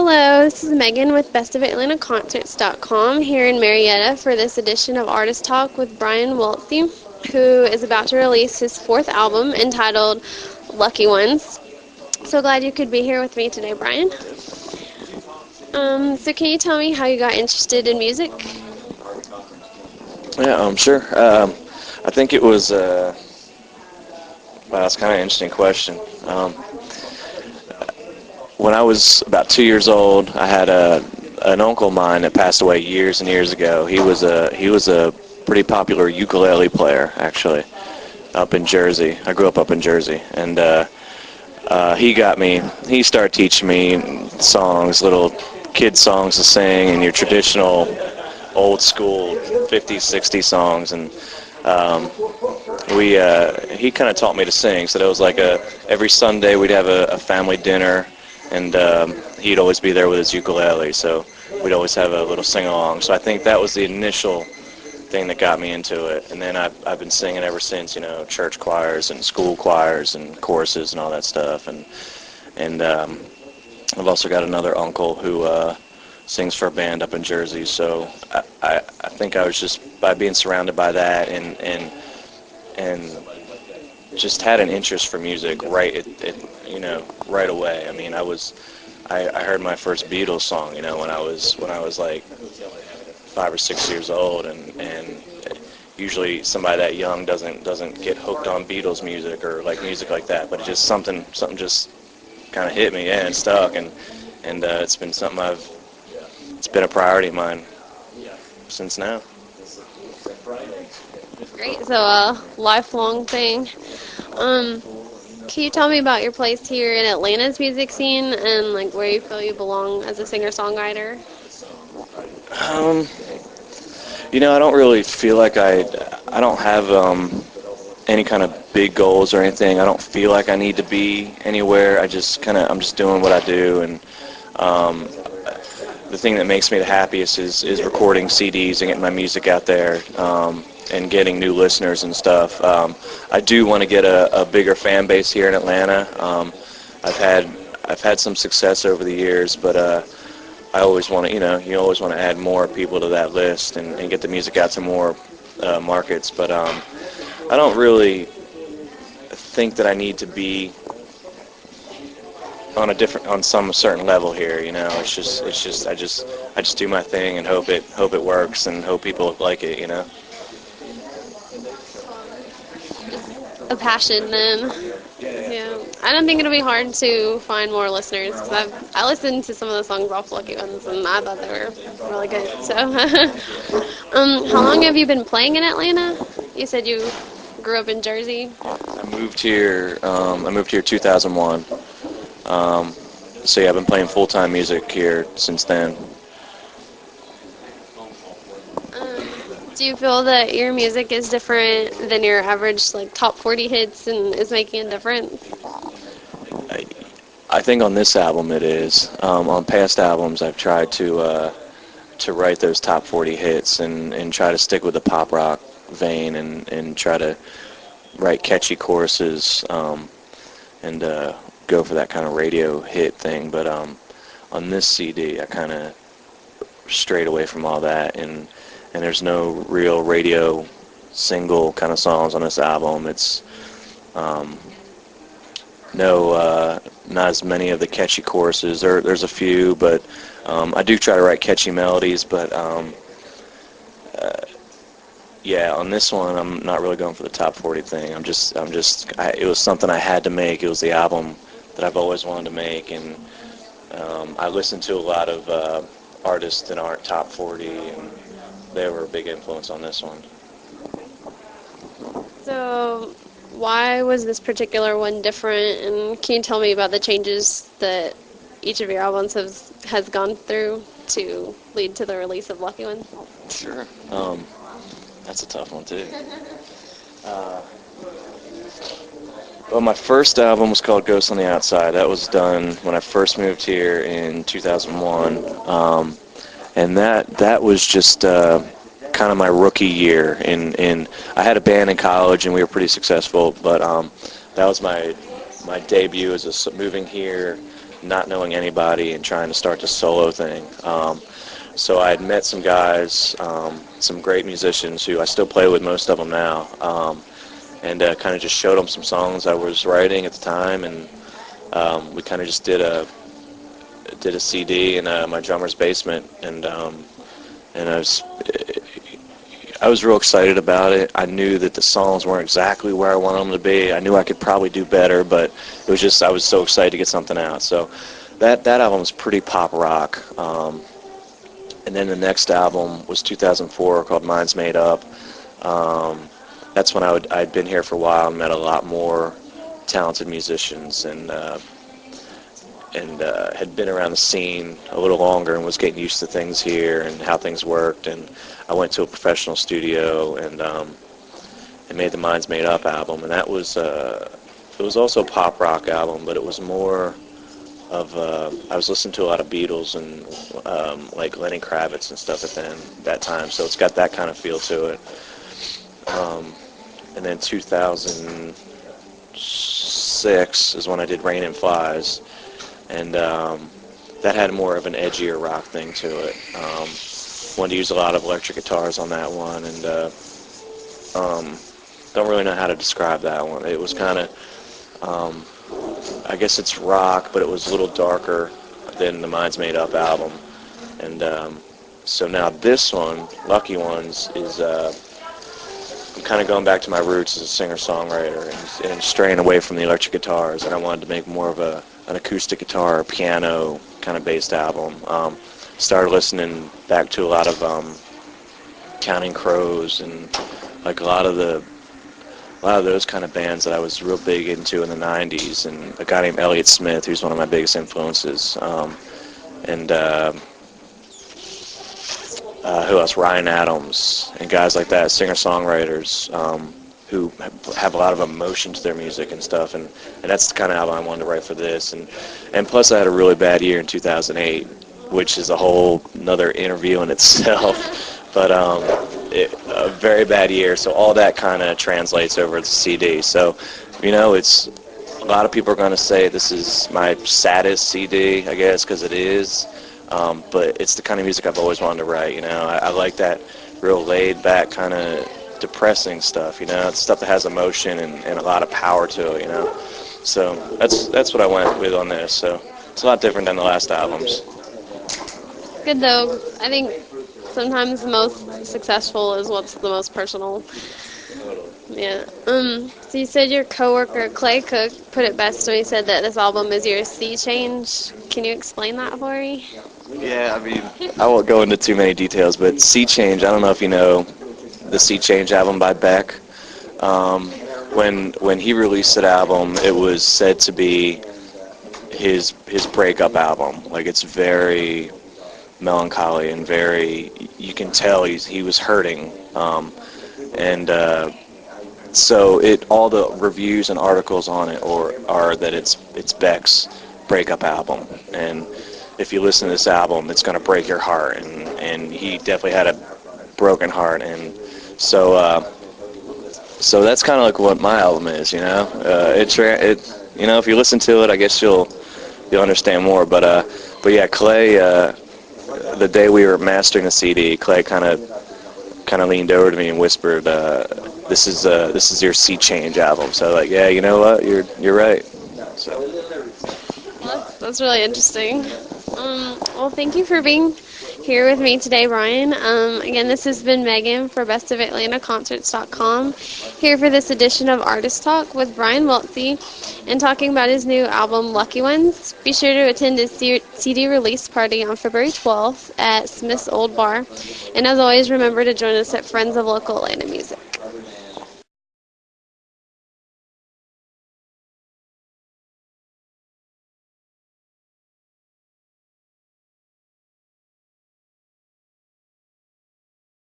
Hello, this is Megan with BestOfAtlantaConcerts.com here in Marietta for this edition of Artist Talk with Brian Wiltsey, who is about to release his fourth album entitled Lucky Ones. So glad you could be here with me today, Brian. So can you tell me how you got interested in music? Yeah, sure. I think it was, wow, that's kind of an interesting question. When I was about 2 years old, I had an uncle of mine that passed away years and years ago. He was a pretty popular ukulele player, actually, up in Jersey. I grew up in Jersey, and he started teaching me songs, little kid songs to sing, and your traditional old school 50s, 60s songs, and he kind of taught me to sing. So that was like every Sunday we'd have a family dinner, and he'd always be there with his ukulele, so we'd always have a little sing-along. So I think that was the initial thing that got me into it, and then I've been singing ever since, church choirs and school choirs and choruses and all that stuff, and I've also got another uncle who sings for a band up in Jersey, so I think I was just, by being surrounded by that and just had an interest for music right away. I mean, I heard my first Beatles song, when I was like 5 or 6 years old, and usually somebody that young doesn't get hooked on Beatles music or like music like that, but it just something just kind of hit me, and stuck, and it's been it's been a priority of mine since now. Great, so a lifelong thing. Can you tell me about your place here in Atlanta's music scene and like where you feel you belong as a singer-songwriter? I don't really feel like I don't have any kind of big goals or anything. I don't feel like I need to be anywhere. I'm just doing what I do, and the thing that makes me the happiest is recording CDs and getting my music out there, and getting new listeners and stuff. I do want to get a bigger fan base here in Atlanta. I've had some success over the years, but I always want to, you always want to add more people to that list and get the music out to more markets. But I don't really think that I need to be on some certain level here. It's just I just do my thing and hope it works and hope people like it. A passion then. Yeah, I don't think it'll be hard to find more listeners because I listened to some of the songs off Lucky Ones and I thought they were really good. So, how long have you been playing in Atlanta? You said you grew up in Jersey. I moved here 2001. So yeah, I've been playing full-time music here since then. Do you feel that your music is different than your average like top 40 hits and is making a difference? I think on this album it is. On past albums I've tried to write those top 40 hits and try to stick with the pop rock vein and try to write catchy choruses and go for that kind of radio hit thing. But on this CD I kind of strayed away from all that, and there's no real radio single kind of songs on this album. It's not as many of the catchy choruses. There's a few, but I do try to write catchy melodies. But yeah, on this one, I'm not really going for the top 40 thing. It was something I had to make. It was the album that I've always wanted to make, and I listened to a lot of artists that aren't top 40, and they were a big influence on this one. So why was this particular one different, and can you tell me about the changes that each of your albums has gone through to lead to the release of Lucky Ones? Sure. That's a tough one too. Well, my first album was called Ghosts on the Outside. That was done when I first moved here in 2001. And that was just kind of my rookie year. I had a band in college and we were pretty successful, but that was my debut as moving here, not knowing anybody and trying to start the solo thing. So I had met some guys, some great musicians who I still play with, most of them now, and kind of just showed them some songs I was writing at the time, and we kind of just did a CD in my drummer's basement, and I was real excited about it. I knew that the songs weren't exactly where I wanted them to be. I knew I could probably do better, but it was just, I was so excited to get something out. So that album was pretty pop rock. And then the next album was 2004, called Minds Made Up. That's when I'd been here for a while and met a lot more talented musicians, and had been around the scene a little longer and was getting used to things here and how things worked. And I went to a professional studio and made the Minds Made Up album. And that was it was also a pop rock album, but it was more of I was listening to a lot of Beatles and like Lenny Kravitz and stuff at that time. So it's got that kind of feel to it. And then 2006 is when I did Rain and Flies. And that had more of an edgier rock thing to it. Wanted to use a lot of electric guitars on that one, and don't really know how to describe that one. It was kind of, I guess it's rock, but it was a little darker than the Minds Made Up album. And so now this one, Lucky Ones, is I'm kind of going back to my roots as a singer-songwriter and straying away from the electric guitars, and I wanted to make more of an acoustic guitar, piano kind of based album. Started listening back to a lot of Counting Crows and like a lot of those kind of bands that I was real big into in the 90s, and a guy named Elliott Smith, who's one of my biggest influences, and who else? Ryan Adams and guys like that, singer-songwriters who have a lot of emotion to their music and stuff, and that's the kind of album I wanted to write for this. And plus I had a really bad year in 2008, which is a whole another interview in itself. But a very bad year, so all that kind of translates over to CD. So, it's a lot of people are going to say this is my saddest CD, I guess, because it is. But it's the kind of music I've always wanted to write. I like that real laid-back kind of depressing stuff. It's stuff that has emotion and a lot of power to it. So that's what I went with on this. So it's a lot different than the last albums. Good though. I think sometimes the most successful is what's the most personal. Yeah. So you said your coworker Clay Cook put it best when he said that this album is your sea change. Can you explain that for me? Yeah, I won't go into too many details, but Sea Change, I don't know if you know the Sea Change album by Beck. When he released that album, it was said to be his breakup album. Like, it's very melancholy and very, you can tell he was hurting. So all the reviews and articles on it are that it's Beck's breakup album, and if you listen to this album, it's going to break your heart, and he definitely had a broken heart, and so that's kind of like what my album is, if you listen to it, I guess you'll understand more, but yeah, Clay, the day we were mastering the CD, Clay kind of leaned over to me and whispered, this is your Sea Change album. So like, yeah, you know what, you're right. So that's really interesting. Well, thank you for being here with me today, Brian. Again, this has been Megan for BestOfAtlantaConcerts.com, here for this edition of Artist Talk with Brian Wiltsey, and talking about his new album, Lucky Ones. Be sure to attend his CD release party on February 12th at Smith's Old Bar. And as always, remember to join us at Friends of Local Atlanta Music.